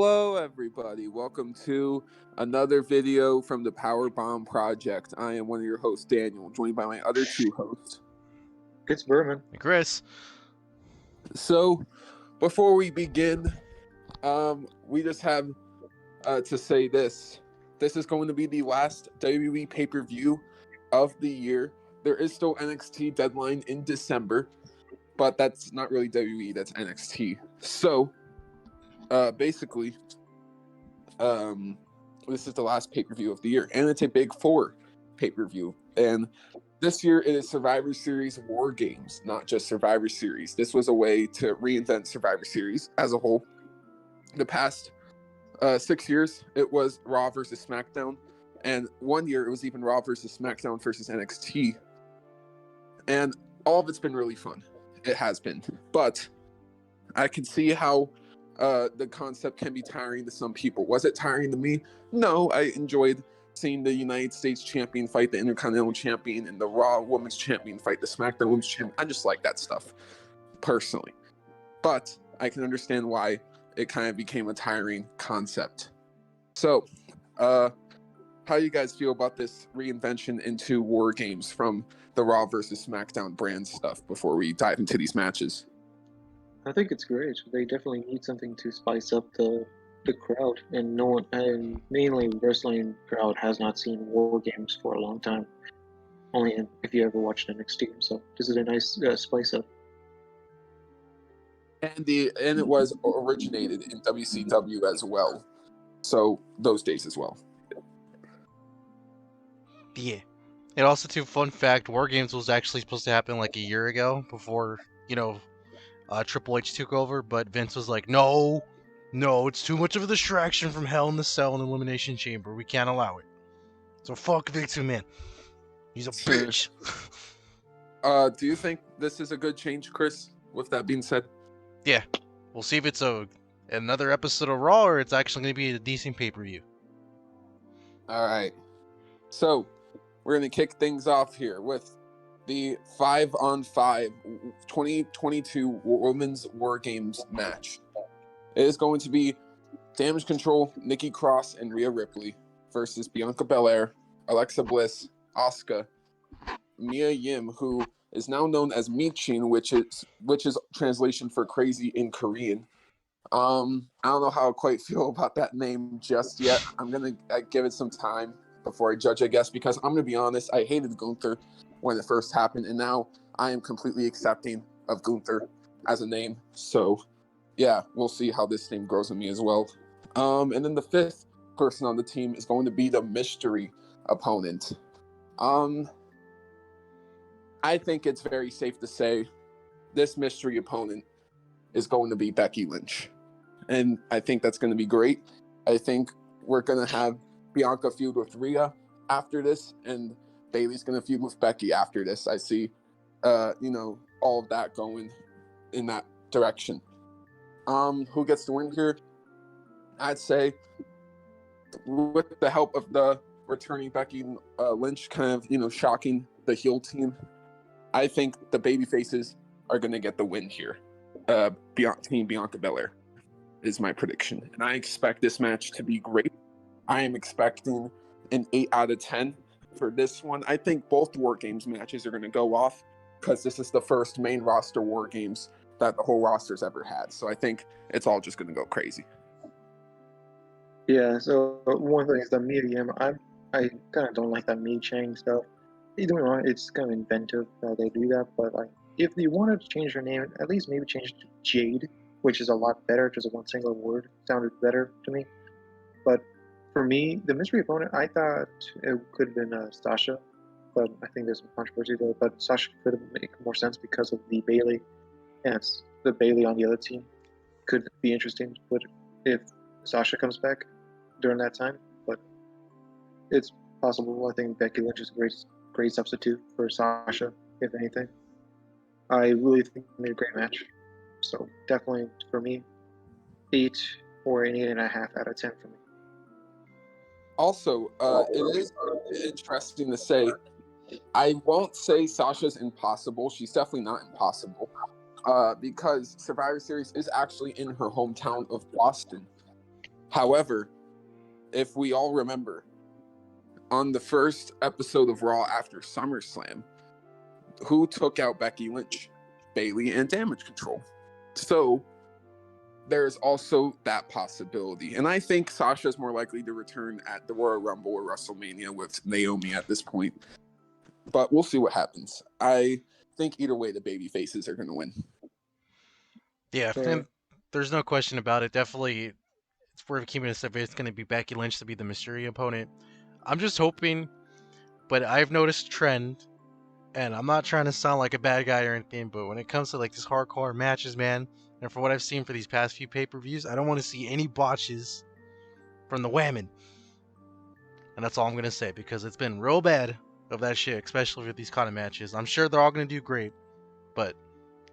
Hello, everybody. Welcome to another video from the Power Bomb Project. I am one of your hosts, Daniel, joined by my other two hosts. It's Berman. And Chris. So, before we begin, we just have to say this. This is going to be the last WWE pay-per-view of the year. There is still NXT deadline in December, but that's not really WWE, that's NXT. So, basically, this is the last pay-per-view of the year, and it's a Big Four pay-per-view. And this year it is Survivor Series Wargames, not just Survivor Series. This was a way to reinvent Survivor Series as a whole. The past 6 years, it was Raw versus SmackDown, and 1 year it was even Raw versus SmackDown versus NXT. And all of it's been really fun. It has been. But I can see how the concept can be tiring to some people. Was it tiring to me? No, I enjoyed seeing the United States champion fight the Intercontinental champion and the Raw Women's champion fight the SmackDown Women's champion. I just like that stuff, personally. But I can understand why it kind of became a tiring concept. So, how you guys feel about this reinvention into War Games from the Raw versus SmackDown brand stuff before we dive into these matches? I think it's great. They definitely need something to spice up the crowd, and no one, and mainly wrestling crowd, has not seen War Games for a long time. Only if you ever watched NXT. So this is a nice spice up. And it was originated in WCW as well. So those days as well. Yeah. And also, too, fun fact, War Games was actually supposed to happen like a year ago before, Triple H took over, but Vince was like, no, it's too much of a distraction from Hell in the Cell and Elimination Chamber. We can't allow it. So fuck Vince McMahon. He's a bitch. Do you think this is a good change, Chris, with that being said? Yeah. We'll see if it's another episode of Raw or it's actually going to be a decent pay-per-view. All right. So, we're going to kick things off here with the 5-on-5 2022 Women's War Games match. It is going to be Damage Control, Nikki Cross, and Rhea Ripley versus Bianca Belair, Alexa Bliss, Asuka, Mia Yim, who is now known as Michin, which is translation for crazy in Korean. I don't know how I quite feel about that name just yet. I'm gonna give it some time before I judge, I guess, because I'm gonna be honest, I hated Gunther when it first happened, and now I am completely accepting of Gunther as a name. So yeah, we'll see how this name grows on me as well. And then the fifth person on the team is going to be the mystery opponent. I think it's very safe to say this mystery opponent is going to be Becky Lynch. And I think that's going to be great. I think we're going to have Bianca feud with Rhea after this, and Bayley's going to feud with Becky after this. I see, all of that going in that direction. Who gets the win here? I'd say with the help of the returning Becky Lynch, kind of, shocking the heel team, I think the babyfaces are going to get the win here. Team Bianca Belair is my prediction. And I expect this match to be great. I am expecting an 8 out of 10 for this one. I think both War Games matches are going to go off because this is the first main roster War Games that the whole roster's ever had. So I think it's all just going to go crazy. Yeah, so one thing is the medium. I kind of don't like that Me Chang stuff. Either way, it's kind of inventive how they do that, but if you wanted to change her name, at least maybe change it to Jade, which is a lot better, just one single word. Sounded better to me. But for me, the mystery opponent, I thought it could have been Sasha, but I think there's some controversy there. But Sasha could have made more sense because of the Bayley, and it's the Bayley on the other team. Could be interesting to put if Sasha comes back during that time, but it's possible. I think Becky Lynch is a great substitute for Sasha, if anything. I really think they made a great match. So definitely for me, 8 or an 8.5 out of 10 for me. Also, it is interesting to say, I won't say Sasha's impossible. She's definitely not impossible because Survivor Series is actually in her hometown of Boston. However, if we all remember, on the first episode of Raw after SummerSlam, who took out Becky Lynch? Bayley and Damage Control. So there's also that possibility. And I think Sasha's more likely to return at the Royal Rumble or WrestleMania with Naomi at this point. But we'll see what happens. I think either way, the baby faces are going to win. Yeah, Yeah. there's no question about it. Definitely, it's worth keeping it safe. It's going to be Becky Lynch to be the Mysterio opponent. I'm just hoping, but I've noticed a trend, and I'm not trying to sound like a bad guy or anything, but when it comes to like these hardcore matches, man, and from what I've seen for these past few pay-per-views, I don't want to see any botches from the women. And that's all I'm going to say, because it's been real bad of that shit, especially with these kind of matches. I'm sure they're all going to do great, but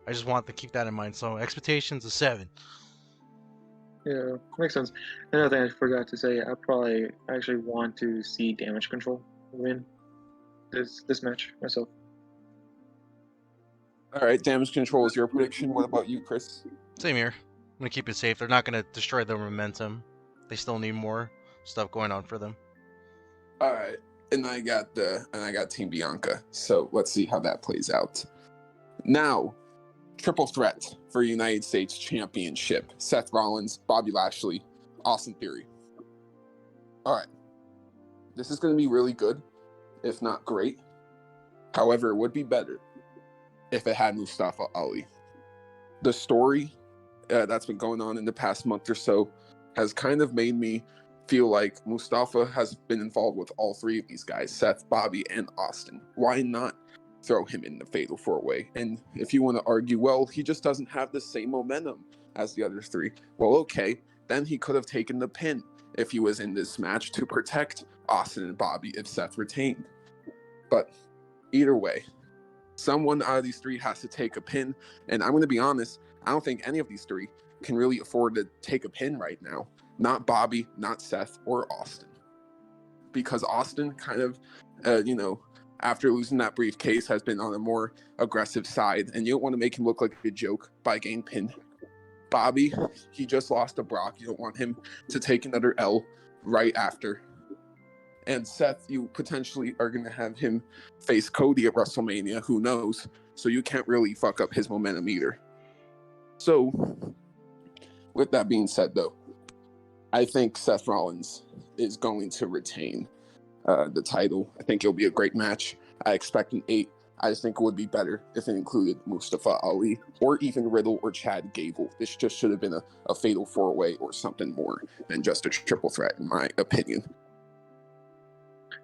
I just want to keep that in mind. So expectations of 7. Yeah, makes sense. Another thing I forgot to say, I probably actually want to see Damage Control win this match myself. All right, Damage Control is your prediction. What about you, Chris? Same here. I'm going to keep it safe. They're not going to destroy their momentum. They still need more stuff going on for them. All right, and I got Team Bianca. So let's see how that plays out. Now, triple threat for United States Championship: Seth Rollins, Bobby Lashley, Austin Theory. All right, this is going to be really good, if not great. However, it would be better if it had Mustafa Ali. The story that's been going on in the past month or so has kind of made me feel like Mustafa has been involved with all three of these guys, Seth, Bobby, and Austin. Why not throw him in the Fatal 4-Way? And if you want to argue, well, he just doesn't have the same momentum as the other three. Well, okay, then he could have taken the pin if he was in this match to protect Austin and Bobby if Seth retained. But either way, someone out of these three has to take a pin. And I'm going to be honest, I don't think any of these three can really afford to take a pin right now. Not Bobby, not Seth, or Austin. Because Austin kind of, after losing that briefcase, has been on a more aggressive side. And you don't want to make him look like a joke by getting pinned. Bobby, he just lost to Brock. You don't want him to take another L right after. And Seth, you potentially are going to have him face Cody at WrestleMania. Who knows? So you can't really fuck up his momentum either. So, with that being said, though, I think Seth Rollins is going to retain the title. I think it'll be a great match. I expect an 8. I just think it would be better if it included Mustafa Ali or even Riddle or Chad Gable. This just should have been a fatal 4-way or something more than just a triple threat, in my opinion.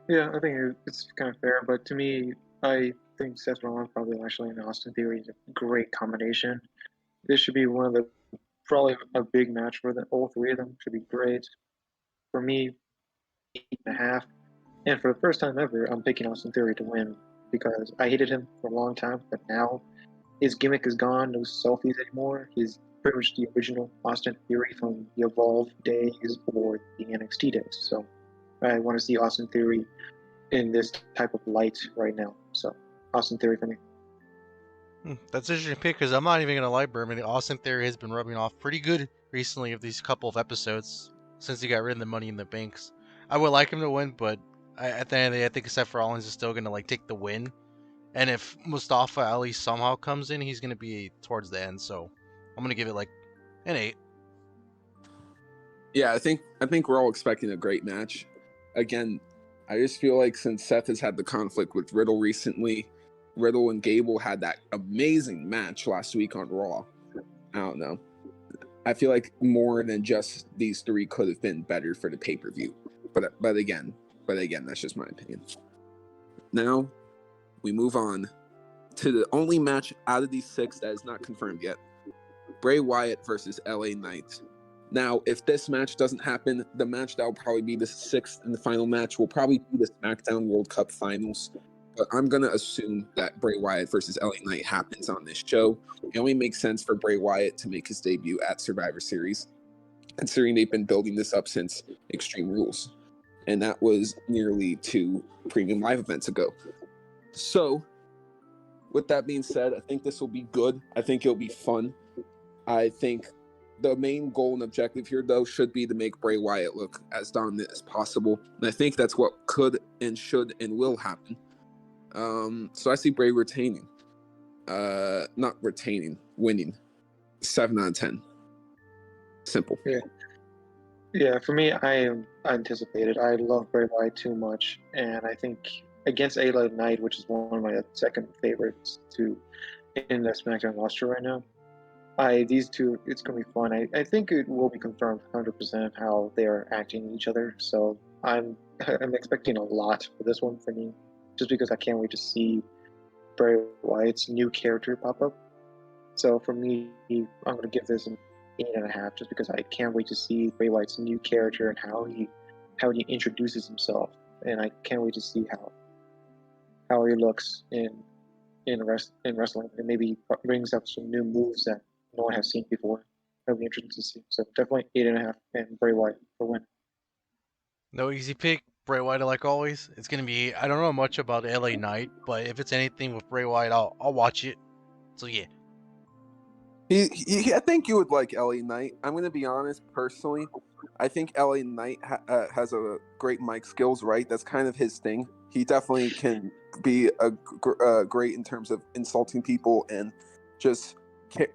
Yeah, I think it's kind of fair, but to me, I think Seth Rollins, probably Lashley, and Austin Theory is a great combination. This should be one of the probably a big match for them. All three of them should be great. For me, 8.5. And for the first time ever, I'm picking Austin Theory to win because I hated him for a long time, but now his gimmick is gone. No selfies anymore. He's pretty much the original Austin Theory from the Evolve days or the NXT days. So I want to see Austin Theory in this type of light right now. So Austin Theory for me. That's an interesting pick because I'm not even going to lie, Berman. Austin Theory has been rubbing off pretty good recently of these couple of episodes since he got rid of the Money in the Banks. I would like him to win, but at the end of the day, I think Seth Rollins is still going to take the win. And if Mustafa Ali somehow comes in, he's going to be towards the end. So I'm going to give it an 8. Yeah, I think we're all expecting a great match. Again, I just feel like since Seth has had the conflict with Riddle recently, Riddle and Gable had that amazing match last week on Raw. I don't know. I feel like more than just these three could have been better for the pay-per-view. But again, that's just my opinion. Now, we move on to the only match out of these 6 that is not confirmed yet. Bray Wyatt versus LA Knight. Now, if this match doesn't happen, the match that will probably be the 6th and the final match will probably be the SmackDown World Cup Finals. But I'm going to assume that Bray Wyatt versus LA Knight happens on this show. It only makes sense for Bray Wyatt to make his debut at Survivor Series, considering they've been building this up since Extreme Rules. And that was nearly 2 premium live events ago. So, with that being said, I think this will be good. I think it'll be fun. I think the main goal and objective here, though, should be to make Bray Wyatt look as dominant as possible. And I think that's what could and should and will happen. So I see Bray retaining. Not retaining, winning. 7 out of 10. Simple. Yeah, for me, I anticipated. I love Bray Wyatt too much, and I think against LA Knight, which is one of my second favorites in the SmackDown roster right now, these two, it's gonna be fun. I think it will be confirmed 100% how they are acting each other. So I'm expecting a lot for this one for me, just because I can't wait to see Bray Wyatt's new character pop up. So for me, I'm gonna give this an 8.5, just because I can't wait to see Bray Wyatt's new character and how he introduces himself, and I can't wait to see how he looks in wrestling, and maybe brings up some new moves that no one has seen before. That'll be interesting to see. So definitely 8.5, and Bray Wyatt for win. No easy pick. Bray Wyatt, like always. It's gonna be. I don't know much about LA Knight, but if it's anything with Bray Wyatt, I'll watch it. So yeah. I think you would like LA Knight. I'm going to be honest, personally. I think LA Knight has a great mic skills, right? That's kind of his thing. He definitely can be great in terms of insulting people and just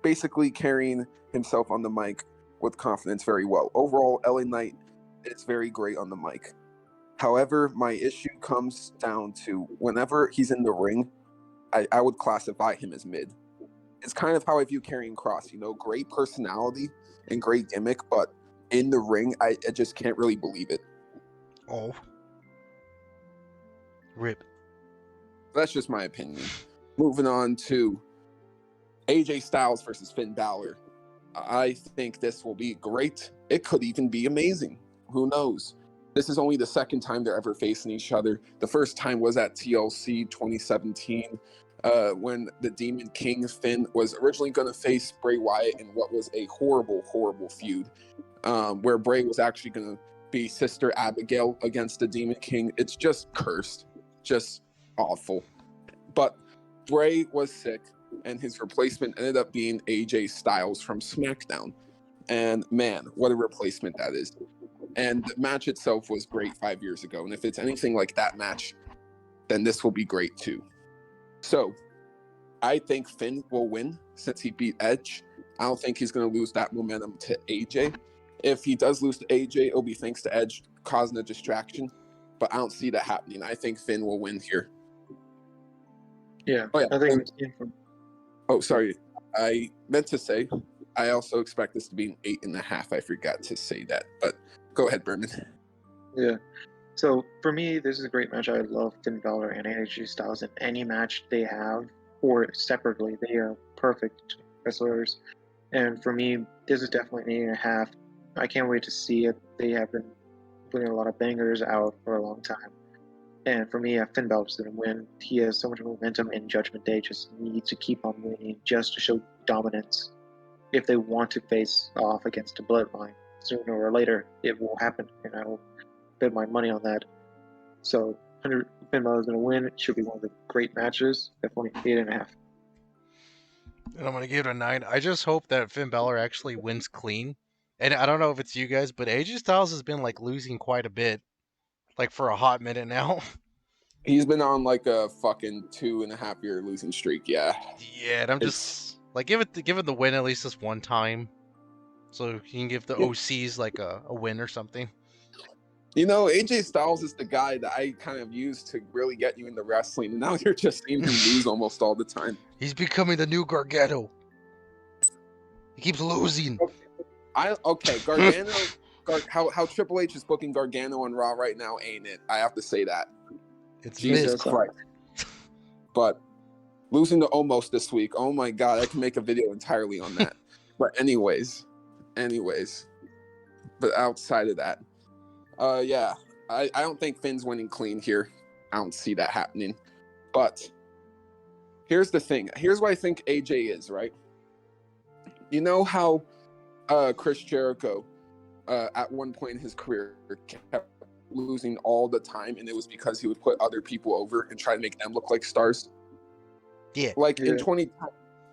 basically carrying himself on the mic with confidence very well. Overall, LA Knight is very great on the mic. However, my issue comes down to whenever he's in the ring, I would classify him as mid. It's kind of how I view Karrion Kross, great personality and great gimmick, but in the ring, I just can't really believe it. Oh. Rip. That's just my opinion. Moving on to AJ Styles versus Finn Balor. I think this will be great. It could even be amazing. Who knows? This is only the second time they're ever facing each other. The first time was at TLC 2017. When the Demon King Finn was originally going to face Bray Wyatt in what was a horrible, horrible feud, where Bray was actually going to be Sister Abigail against the Demon King. It's just cursed, just awful. But Bray was sick, and his replacement ended up being AJ Styles from SmackDown. And man, what a replacement that is. And the match itself was great 5 years ago. And if it's anything like that match, then this will be great too. So, I think Finn will win since he beat Edge. I don't think he's going to lose that momentum to AJ. If he does lose to AJ, it'll be thanks to Edge causing a distraction. But I don't see that happening. I think Finn will win here. Yeah, oh, yeah. I think. Oh, sorry. I meant to say, I also expect this to be an 8.5. I forgot to say that. But go ahead, Berman. Yeah. So for me, this is a great match. I love Finn Balor and AJ Styles in any match they have, or separately. They are perfect wrestlers. And for me, this is definitely an 8.5. I can't wait to see it. They have been putting a lot of bangers out for a long time. And for me, Finn Balor's going to win. He has so much momentum, and Judgment Day just needs to keep on winning just to show dominance. If they want to face off against the Bloodline, sooner or later, it will happen. And I will bet my money on that. So Finn Balor's going to win. It should be one of the great matches. Definitely 8.5. And I'm going to give it a 9. I just hope that Finn Balor actually wins clean. And I don't know if it's you guys, but AJ Styles has been losing quite a bit, for a hot minute now. He's been on a fucking 2.5 year losing streak. Yeah. Yeah, and I'm just give it the win at least this one time, so he can give the OCs a win or something. AJ Styles is the guy that I kind of used to really get you into wrestling, and now you're just seeing him lose almost all the time. He's becoming the new Gargano. He keeps losing. Gargano. How Triple H is booking Gargano on Raw right now, ain't it? I have to say that. It's Jesus Christ. But losing to Omos this week, oh my God, I can make a video entirely on that. But anyways. But outside of that, yeah, I don't think Finn's winning clean here. I don't see that happening. But here's the thing. Here's what I think AJ is, right? You know how Chris Jericho, at one point in his career, kept losing all the time, and it was because he would put other people over and try to make them look like stars? Yeah. In 2010,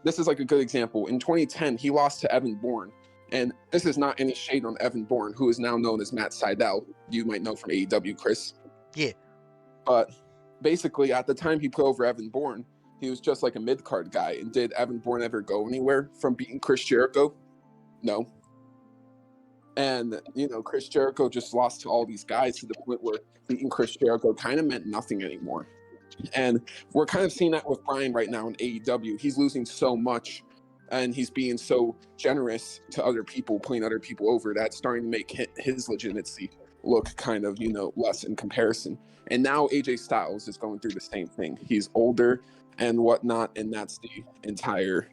this is a good example. In 2010, he lost to Evan Bourne, And this is not any shade on Evan Bourne, who is now known as Matt Sydal. You might know from AEW, Chris. Yeah. But basically, at the time he put over Evan Bourne, he was just like a mid-card guy. And did Evan Bourne ever go anywhere from beating Chris Jericho? No. And, Chris Jericho just lost to all these guys to the point where beating Chris Jericho kind of meant nothing anymore. And we're kind of seeing that with Bryan right now in AEW. He's losing so much, and he's being so generous to other people, putting other people over. That's starting to make his legitimacy look kind of, less in comparison. And now AJ Styles is going through the same thing. He's older and whatnot, and that's the entire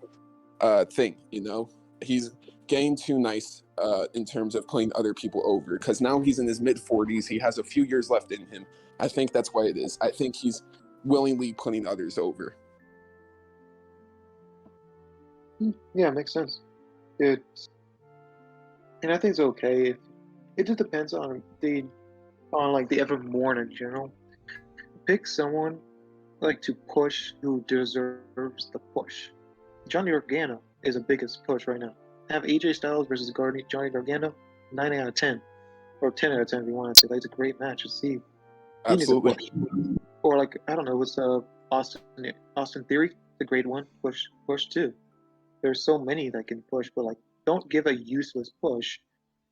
thing, He's getting too nice in terms of putting other people over, because now he's in his mid-40s. He has a few years left in him. I think that's why it is. I think he's willingly putting others over. Yeah, makes sense. And I think it's okay. It just depends on the Evan Bourne in general. Pick someone to push who deserves the push. Johnny Gargano is the biggest push right now. Have AJ Styles versus Johnny Gargano, 9 out of 10, or 10 out of 10 if you want to say. It's a great match to see. Absolutely. Or I don't know, what's Austin Theory, the great one, push too. There's so many that can push, but don't give a useless push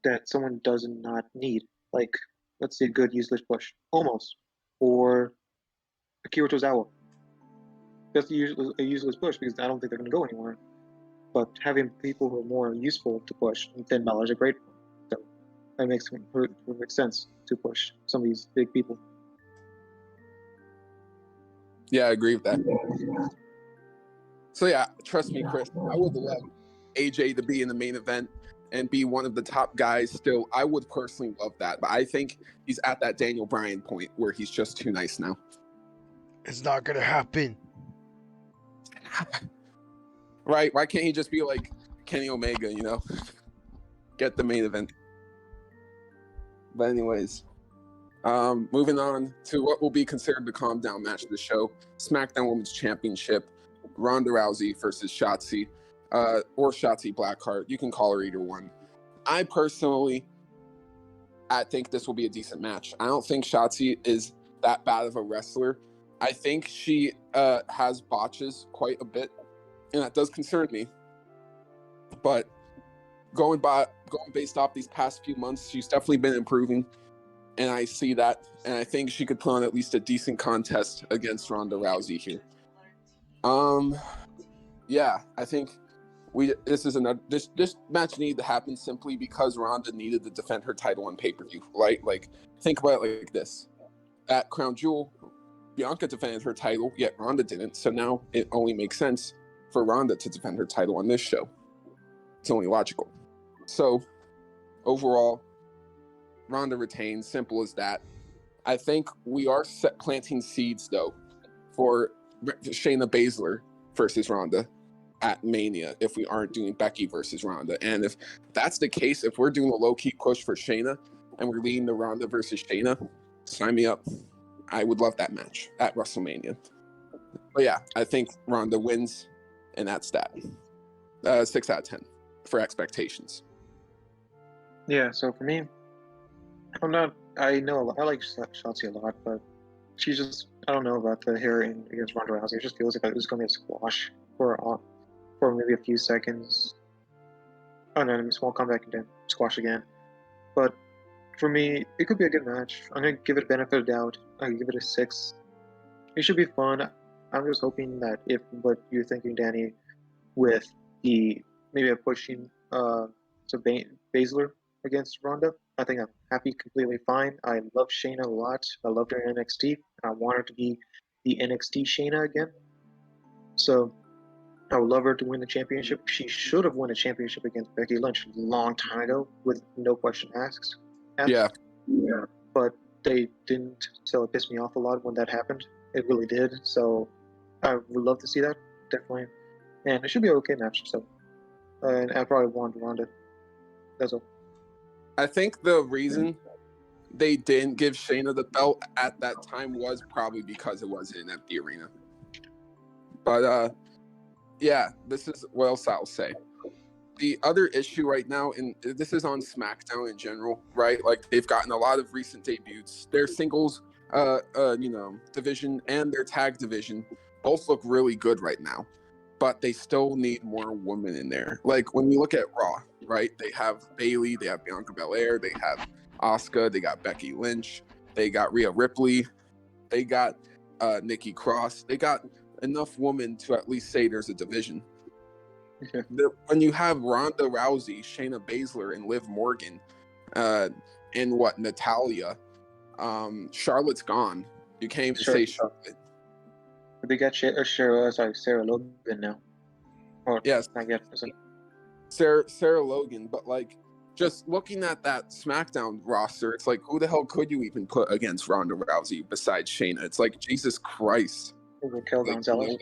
that someone does not need. Let's say a good useless push, almost, or Akira Tozawa. That's a useless push because I don't think they're going to go anywhere. But having people who are more useful to push, and Finn Balor's a great one. So that makes sense to push some of these big people. Yeah, I agree with that. So yeah, trust me, Chris, I would love AJ to be in the main event and be one of the top guys still. I would personally love that, but I think he's at that Daniel Bryan point where he's just too nice now. It's not gonna happen. Right? Why can't he just be like Kenny Omega, Get the main event. But anyways, moving on to what will be considered the calm down match of the show, SmackDown Women's Championship, Ronda Rousey versus Shotzi, or Shotzi Blackheart. You can call her either one. I think this will be a decent match. I don't think Shotzi is that bad of a wrestler. I think she has botches quite a bit, and that does concern me. But going based off these past few months, she's definitely been improving, and I see that, and I think she could put on at least a decent contest against Ronda Rousey here. Yeah, I think this match needed to happen simply because Ronda needed to defend her title on pay-per-view, right? Think about it like this: at Crown Jewel, Bianca defended her title, yet Ronda didn't. So now it only makes sense for Ronda to defend her title on this show. It's only logical. So overall, Ronda retains. Simple as that. I think we are planting seeds though for Shayna Baszler versus Ronda at Mania if we aren't doing Becky versus Ronda. And if that's the case, if we're doing a low-key push for Shayna and we're leading the Ronda versus Shayna, sign me up. I would love that match at WrestleMania. But yeah, I think Ronda wins, and that's that. 6 out of 10 for expectations. Yeah, so for me, I like Shotzi a lot, but she's just, I don't know about the hair against Ronda Rousey. It just feels like it was going to be a squash for maybe a few seconds. Oh no, small comeback and then squash again. But for me, it could be a good match. I'm going to give it a benefit of doubt. I give it a 6. It should be fun. I'm just hoping that if what you're thinking, Danny, with maybe a pushing Baszler against Ronda, I think I'm happy, completely fine. I love Shayna a lot. I loved her in NXT. I want her to be the NXT Shayna again. So I would love her to win the championship. She should have won a championship against Becky Lynch a long time ago, with no question asked. Yeah. But they didn't, so it pissed me off a lot when that happened. It really did. So I would love to see that, definitely. And it should be an okay match. So, and I probably want Ronda. That's all. I think the reason they didn't give Shayna the belt at that time was probably because it was in an empty arena. But yeah, this is what else I'll say. the other issue right now, and this is on SmackDown in general, right? Like they've gotten a lot of recent debuts. Their singles, division and their tag division both look really good right now, but they still need more women in there. Like when you look at Raw, right? They have Bayley, they have Bianca Belair, they have Asuka, they got Becky Lynch, they got Rhea Ripley, they got Nikki Cross. They got enough women to at least say there's a division. Yeah. When you have Ronda Rousey, Shayna Baszler, and Liv Morgan, and Natalia, Charlotte's gone. You can't even say Charlotte. They got Sarah Logan now. Or Yes, not yet. Sarah Logan, but like just looking at that SmackDown roster, it's like who the hell could you even put against Ronda Rousey besides Shayna? It's like Jesus Christ. Raquel Gonzalez.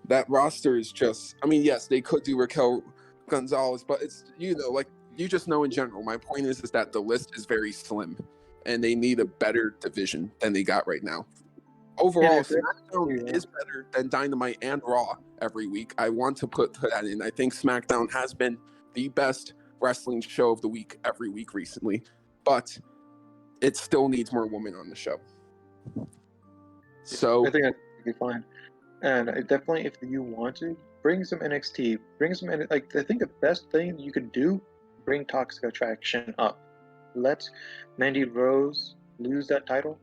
That roster is just, I mean, yes, they could do Raquel Gonzalez, but it's, like you just know in general. My point is that the list is very slim and they need a better division than they got right now. Overall, SmackDown is better than Dynamite and Raw every week. I want to put that in. I think SmackDown has been the best wrestling show of the week every week recently, but it still needs more women on the show. So I think that'd be fine. And definitely, if you want to, bring some NXT. Bring some, like, I think the best thing you could do, bring Toxic Attraction up. Let Mandy Rose lose that title,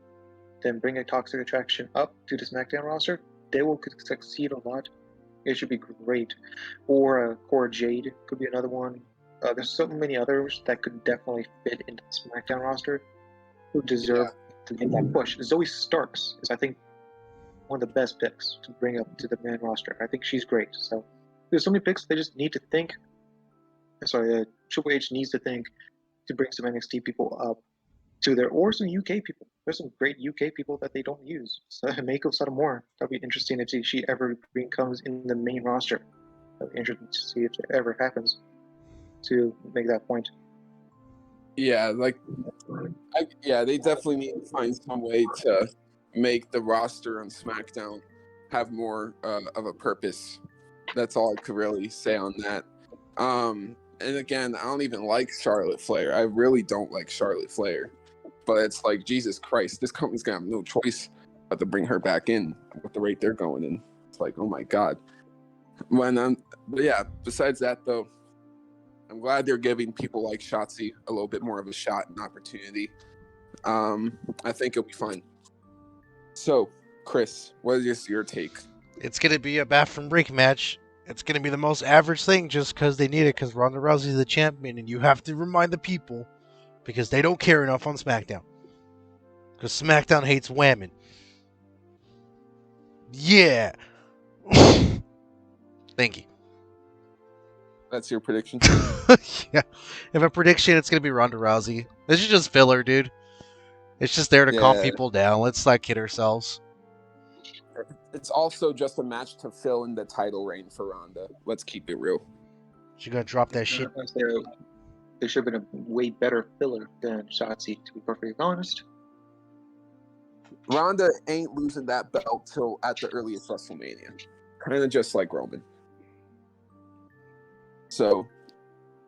then bring a Toxic Attraction up to the SmackDown roster. They will succeed a lot. It should be great. Or Cora Jade could be another one. There's so many others that could definitely fit into the SmackDown roster who deserve to get that push. Zoe Starks is, I think, one of the best picks to bring up to the main roster. I think she's great. So there's so many picks. They just need to think. Triple H needs to think to bring some NXT people up to there, or some UK people. There's some great UK people that they don't use. So Meiko Satomura, that'd be interesting if she ever becomes in the main roster. That'd be interesting to see if it ever happens to make that point. Yeah, they definitely need to find some way to make the roster on SmackDown have more of a purpose. That's all I could really say on that. And again, I don't even like Charlotte Flair. I really don't like Charlotte Flair. But it's like, Jesus Christ, this company's gonna have no choice but to bring her back in with the rate they're going in. It's like, oh my God. But yeah, besides that though, I'm glad they're giving people like Shotzi a little bit more of a shot and opportunity. I think it'll be fine. So, Chris, what is your take? It's going to be a bathroom break match. It's going to be the most average thing just because they need it, because Ronda Rousey is the champion, and you have to remind the people because they don't care enough on SmackDown. Because SmackDown hates women. Yeah. Thank you. That's your prediction? Yeah. If a prediction, it's going to be Ronda Rousey. This is just filler, dude. It's just there to calm people down. Let's not kid ourselves. It's also just a match to fill in the title reign for Ronda. Let's keep it real. She's going to drop that shit. There should have been a way better filler than Shotzi, to be perfectly honest. Ronda ain't losing that belt till at the earliest WrestleMania. Kind of just like Roman. So,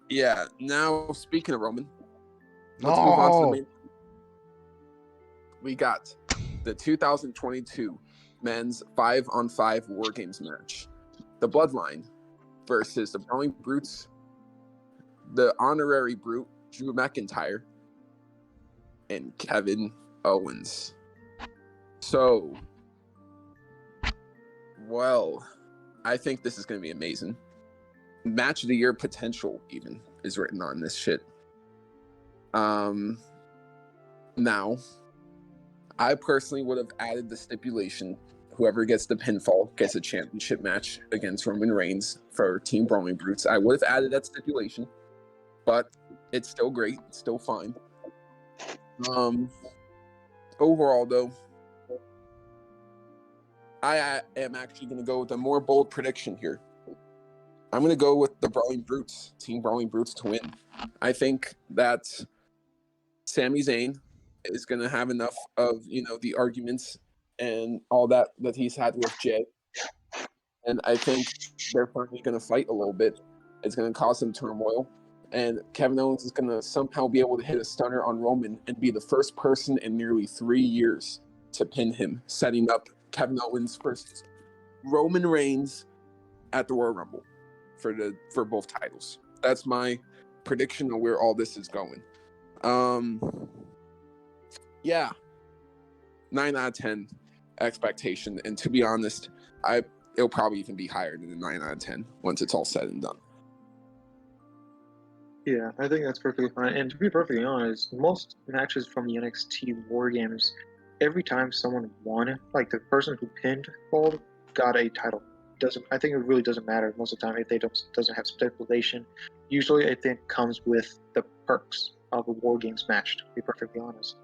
yeah. Now, speaking of Roman, let's move on to the main. We got the 2022 men's 5-on-5 War Games match. The Bloodline versus the Brawling Brutes, the Honorary Brute, Drew McIntyre, and Kevin Owens. So, well, I think this is going to be amazing. Match of the year potential even is written on this shit. Now, I personally would have added the stipulation: whoever gets the pinfall gets a championship match against Roman Reigns for Team Brawling Brutes. I would have added that stipulation, but it's still great. It's still fine. Overall, though, I am actually going to go with a more bold prediction here. I'm going to go with the Brawling Brutes, Team Brawling Brutes, to win. I think that Sami Zayn is going to have enough of, the arguments and all that he's had with Jay. And I think they're finally going to fight a little bit. It's going to cause some turmoil. And Kevin Owens is going to somehow be able to hit a stunner on Roman and be the first person in nearly 3 years to pin him, setting up Kevin Owens versus Roman Reigns at the Royal Rumble for both titles. That's my prediction of where all this is going. Yeah, 9 out of 10 expectation, and to be honest, it'll probably even be higher than a 9 out of 10 once it's all said and done. Yeah, I think that's perfectly fine. And to be perfectly honest, most matches from the NXT Wargames, every time someone won, like the person who pinned Gold got a title. I think it really doesn't matter most of the time if they doesn't have stipulation. Usually, I think comes with the perks of a Wargames match. To be perfectly honest,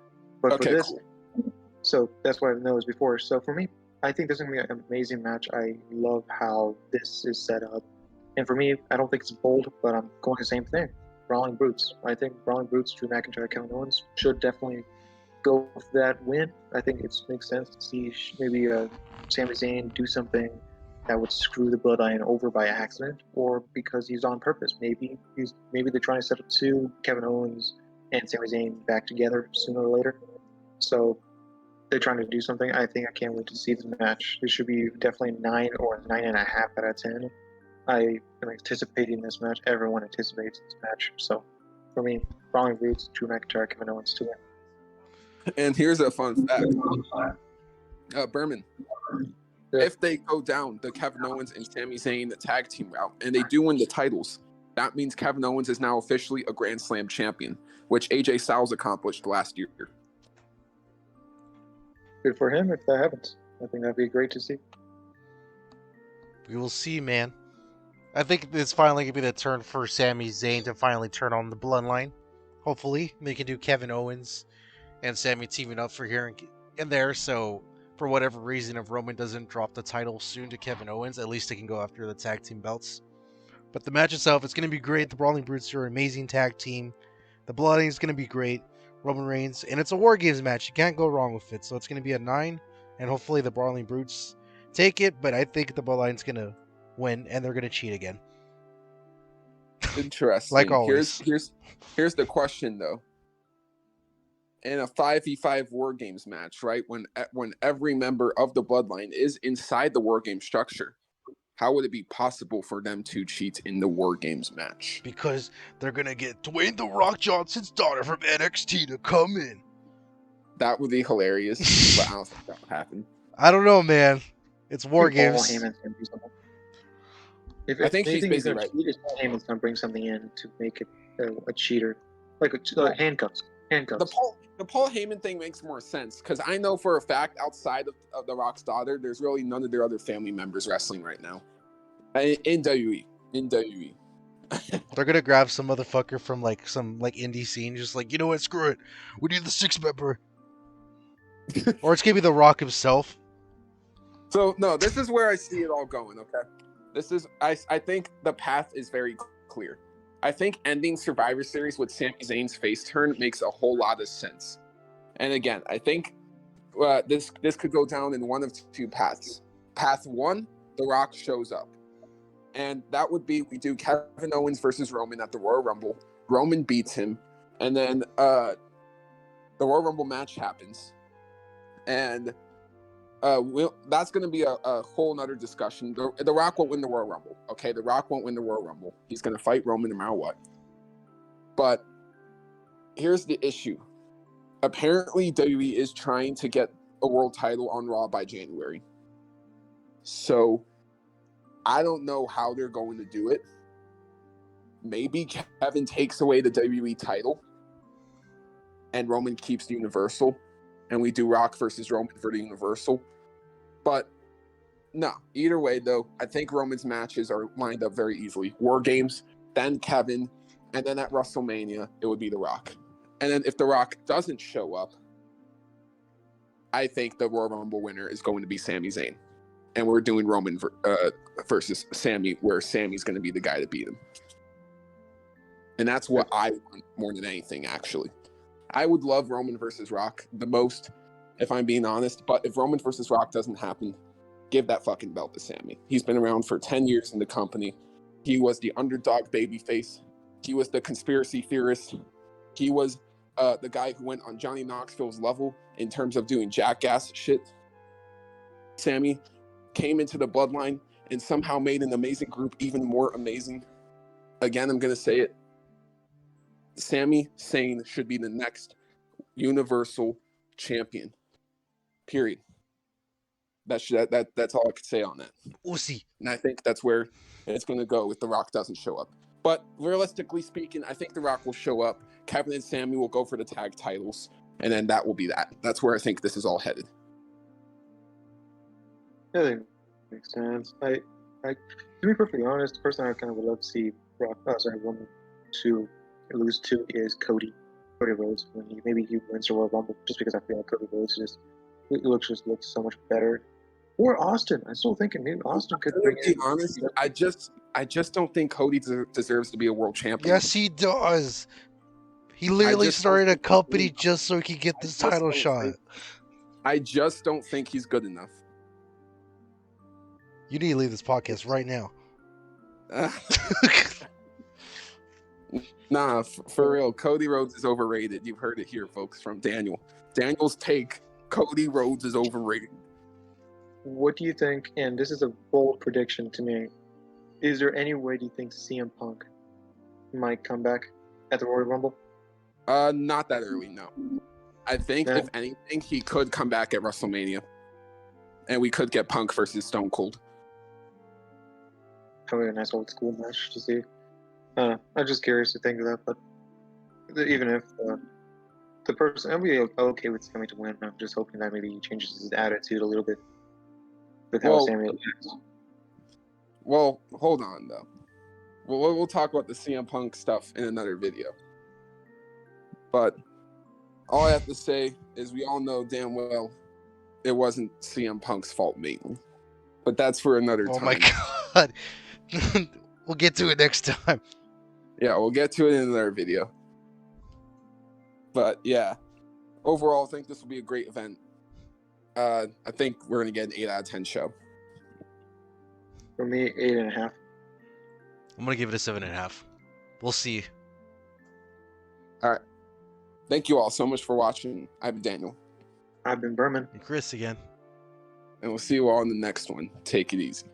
but Okay, for this, cool. so that's what I know as before. So for me, I think this is gonna be an amazing match. I love how this is set up, and for me, I don't think it's bold, but I'm going the same thing. Brawling Brutes. I think Brawling Brutes, Drew McIntyre, Kevin Owens should definitely go for that win. I think it makes sense to see maybe Sami Zayn do something that would screw the Bloodline over by accident, or because he's on purpose. Maybe they're trying to set up two Kevin Owens and Sami Zayn back together sooner or later. So they're trying to do something. I think I can't wait to see the match. It should be definitely 9 or 9.5 out of 10. I am anticipating this match. Everyone anticipates this match. So for me, Brawling Brutes, Drew McIntyre, Kevin Owens to win. And here's a fun fact. Berman, Yeah. if they go down the Kevin Owens and Sami Zayn the tag team route and they do win the titles, that means Kevin Owens is now officially a Grand Slam champion, which AJ Styles accomplished last year. Good for him if that happens. I think that'd be great to see. We will see, man. I think it's finally going to be the turn for Sami Zayn to finally turn on the bloodline. Hopefully, they can do Kevin Owens and Sami teaming up for here and there. So, for whatever reason, if Roman doesn't drop the title soon to Kevin Owens, at least they can go after the tag team belts. But the match itself, it's going to be great. The Brawling Brutes are an amazing tag team. The bloodline is going to be great. Roman Reigns, and it's a War Games match. You can't go wrong with it. So it's going to be a 9, and hopefully the Brawling Brutes take it. But I think the bloodline's going to win, and they're going to cheat again. Interesting. Like always. Here's the question though. In a 5v5 War Games match, right? When every member of the bloodline is inside the War Game structure, how would it be possible for them to cheat in the War Games match? Because they're going to get Dwayne "The Rock" Johnson's daughter from NXT to come in. That would be hilarious, but I don't think that would happen. I don't know, man. It's War Games. Paul Heyman's gonna do something. If I think she's anything, basically right. Cheat, Paul Heyman's gonna bring something in to make it a cheater, like handcuffs. Handcuffs. The Paul Heyman thing makes more sense because I know for a fact outside of The Rock's daughter, there's really none of their other family members wrestling right now. In WWE. They're gonna grab some motherfucker from some indie scene, just like, you know what, screw it. We need the 6-member. Or it's gonna be The Rock himself. So no, this is where I see it all going, okay? I think the path is very clear. I think ending Survivor Series with Sami Zayn's face turn makes a whole lot of sense. And again, I think this could go down in one of two paths. Path 1, The Rock shows up. And that would be, we do Kevin Owens versus Roman at the Royal Rumble. Roman beats him. And then the Royal Rumble match happens. And that's going to be a whole nother discussion. The Rock won't win the Royal Rumble. Okay, The Rock won't win the Royal Rumble. He's going to fight Roman no matter what. But here's the issue. Apparently, WWE is trying to get a world title on Raw by January. So I don't know how they're going to do it. Maybe Kevin takes away the WWE title and Roman keeps the Universal, and we do Rock versus Roman for the Universal. But no, either way though, I think Roman's matches are lined up very easily. War Games, then Kevin, and then at WrestleMania, it would be The Rock. And then if The Rock doesn't show up, I think the Royal Rumble winner is going to be Sami Zayn. And we're doing Roman versus Sami, where Sami's going to be the guy to beat him. And that's what I want more than anything, actually. I would love Roman versus Rock the most, if I'm being honest. But if Roman versus Rock doesn't happen, give that fucking belt to Sami. He's been around for 10 years in the company. He was the underdog babyface. He was the conspiracy theorist. He was the guy who went on Johnny Knoxville's level in terms of doing jackass shit. Sammy came into the bloodline and somehow made an amazing group even more amazing. Again, I'm going to say it. Sami Zayn should be the next Universal Champion. Period. That's all I could say on that. We'll see. And I think that's where it's going to go if The Rock doesn't show up. But realistically speaking, I think The Rock will show up. Kevin and Sami will go for the tag titles. And then that will be that. That's where I think this is all headed. Yeah, that makes sense. To be perfectly honest, the person I kind of would love to see Roman to lose to is Cody Rhodes. Maybe he wins the Royal Rumble just because I feel like Cody Rhodes looks so much better. Or Austin. I'm still thinking maybe Austin could bring in. To be honest, I just don't think Cody deserves to be a world champion. Yes, he does. He literally started a company just so he could get this title shot. I just don't think he's good enough. You need to leave this podcast right now. Nah, for real. Cody Rhodes is overrated. You've heard it here, folks, from Daniel. Daniel's take, Cody Rhodes is overrated. What do you think, and this is a bold prediction to me, is there any way do you think CM Punk might come back at the Royal Rumble? Not that early, no. I think, if anything, he could come back at WrestleMania. And we could get Punk versus Stone Cold. Probably a nice old school match to see. I'm just curious to think of that, but even if the person, I'll be okay with Sammy to win. I'm just hoping that maybe he changes his attitude a little bit with how Sammy acts. Well, hold on though. We'll talk about the CM Punk stuff in another video. But all I have to say is we all know damn well it wasn't CM Punk's fault mainly. But that's for another time. Oh my god. We'll get to it next time. Yeah, we'll get to it in another video. But yeah, overall, I think this will be a great event. I think we're going to get an 8 out of 10 show. For me, 8.5. I'm going to give it a 7.5. We'll see. All right. Thank you all so much for watching. I've been Daniel. I've been Berman. And Chris again. And we'll see you all in the next one. Take it easy.